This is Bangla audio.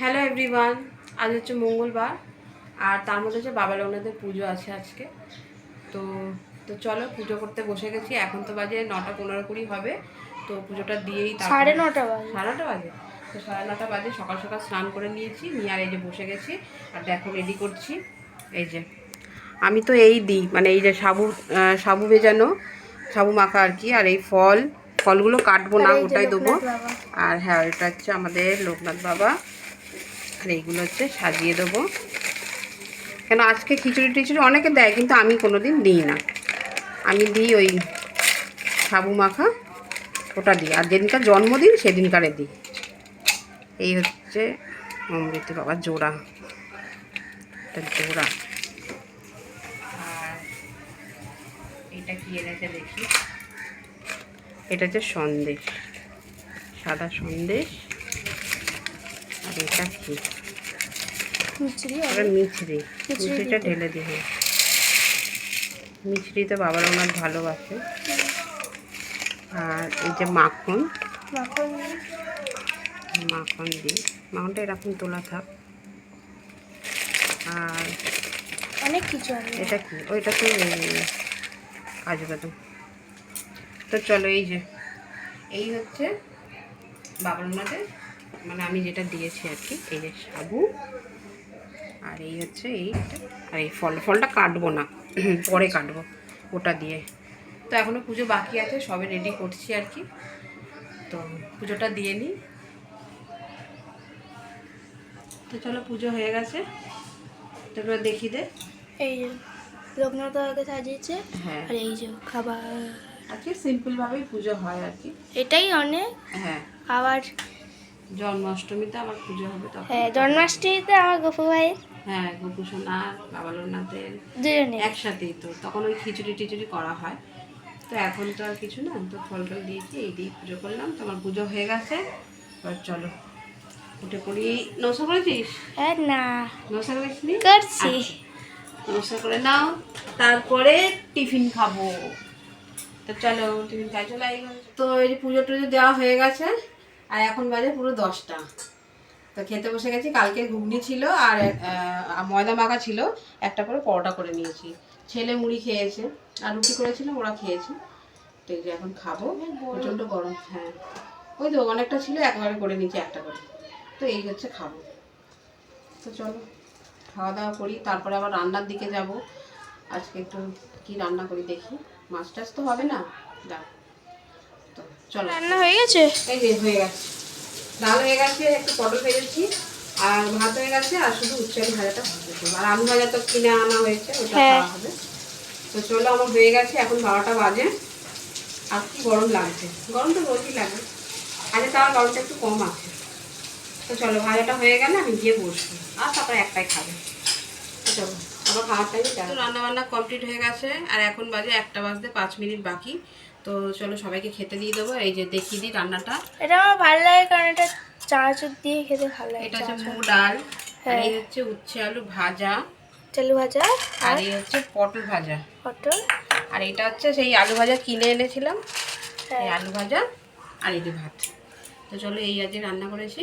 হ্যালো এভরিওয়ান, আজ হচ্ছে মঙ্গলবার আর তার মধ্যে হচ্ছে বাবা লোকনাথের পুজো আছে আজকে। তো তো চলো পুজো করতে বসে গেছি। এখন তো বাজে 9:15 হবে। তো পুজোটা দিয়েই 9:30 বাজে। 9:30 বাজে। তো 9:30 বাজে সকাল সকাল স্নান করে নিয়েছি, নিয়ে আর এই যে বসে গেছি। আর দেখো রেডি করছি। এই যে আমি তো এই দিই, মানে এই যে সাবু ভেজানো, সাবু মাখা আর কি। আর এই ফলগুলো কাটবো না, ওটাই দেবো। আর হ্যাঁ, এটা হচ্ছে আমাদের লোকনাথ বাবা। আর এইগুলো হচ্ছে সাজিয়ে দেবো। কেন আজকে খিচুড়ি টিচুড়ি অনেকে দেয়, কিন্তু আমি কোনো দিন দিই না। আমি দিই ওই সাবু মাখা, ওটা দিই। আর যেদিনকার জন্মদিন সেদিনকারে দিই। এই হচ্ছে অমৃতি বাবার জোড়া, এটা জোড়া। আর এটা কি এনেছে দেখি, এটা হচ্ছে সন্দেশ, সাদা সন্দেশ। আর এটা কি, মিছরিটা ঢেলে দিয়ে। মিছরি তো বাবার ওনার ভালোবাসে। আর এই যে মাখন দিই, মাখনটা এরকম তোলা থাক। আর অনেক কিছু এটা কি, ওইটা তো কাজু বাদাম। তো চলো, এই হচ্ছে বাবার ওনাদের, মানে আমি যেটা দিয়েছি আর কি। এই যে সাবু, আর এই হচ্ছে এইটা। আর এই ফলটা কাটবো না, পরে কাটবো ওটা দিয়ে। তো এখনও পুজো বাকি আছে, সবে রেডি করছি আর কি। তো পুজোটা দিয়ে নিই। তো চলো, পুজো হয়ে গেছে, তো এবার দেখি দে। এই যে লোকনাথ বাবাকে সাজিয়েছে। হ্যাঁ, আর এই যে খাবার আজকে সিম্পলভাবেই পুজো হয় আর কি। এটাই অনেক। হ্যাঁ, আবার জন্মাষ্টমীতে আমার পুজো হবে তখন। হ্যাঁ, জন্মাষ্টমীতে আমার গপু ভাই, হ্যাঁ, গোপু সোনার, বাবা লোকনাথের দুজনে একসাথেই। তো তখন ওই খিচুড়ি টিচুড়ি করা হয়। তো এখন তো আর কিছু না, তো ফল টল দিয়েছি, এই দিয়ে পুজো করলাম। তো আমার পুজো হয়ে গেছে। এবার চলো উঠে পড়ি। নমস্কার করেছিস? হ্যাঁ না, নমস্কার করিসনি? করছি। নমস্কার করে নাও, তারপরে টিফিন খাবো। তো চলো টিফিন খাই, চলো। তো এই যে পুজো টুজো দেওয়া হয়ে গেছে, আর এখন বাজে পুরো 10টা। তো খেতে বসে গেছি। কালকে ঘুগনি ছিল আর ময়দা মাখা ছিল, একটা করে পরোটা করে নিয়েছি। ছেলে মুড়ি খেয়েছে, আর রুটি করেছিলাম, ওরা খেয়েছে। তো এই যে এখন খাবো, প্রচণ্ড গরম। হ্যাঁ, ওই তো অনেকটা ছিল, একবারে করে নিয়েছি একটা করে। তো এই হচ্ছে খাবো। তো চলো খাওয়া দাওয়া করি, তারপরে আবার রান্নার দিকে যাব। আজকে একটু কি রান্না করি দেখি। মাছ টাছ তো হবে না, ডাল। তো চলো, রান্না হয়ে গেছে। এই যে হয়ে গেছে, ডাল হয়ে গেছে, একটু পটল ভেজেছি, আর ভাত হয়ে গেছে, আর শুধু উচ্ছে আলু ভাজাটা হবে। আর আলু ভাজা তো কিনে আনা হয়েছে, ওটা খাওয়া হবে। তো চলো, আমার হয়ে গেছে, এখন 12টা বাজে। আর কি গরম লাগছে, গরম তো রোজই লাগে, আজকে তার গরমটা একটু কম আছে। তো চলো, ভাজাটা হয়ে গেলে আমি গিয়ে বসবো, আর তারপরে একটাই খাবে। তো চলো, আবার খাওয়ার টাইমে তো রান্না বান্না কমপ্লিট হয়ে গেছে, আর এখন বাজে 1টা বাজতে 5 মিনিট বাকি। তো চলো সবাইকে খেতে দিয়ে দেবো। এই যে দেখিয়ে দিই রান্নাটা। এটা আমার ভালো লাগে, কারণ এটা চানাচুর দিয়ে খেতে ভালো লাগে। এটা হচ্ছে মুগ ডাল, আর এই হচ্ছে উচ্ছে আলু ভাজা, আলু ভাজা, আর এই হচ্ছে পটল ভাজা। পটল, আর এটা হচ্ছে সেই আলু ভাজা কিনে এনেছিলাম, এই আলু ভাজা, আর এই যে ভাত। তো চলো, এই আজকে রান্না করেছি।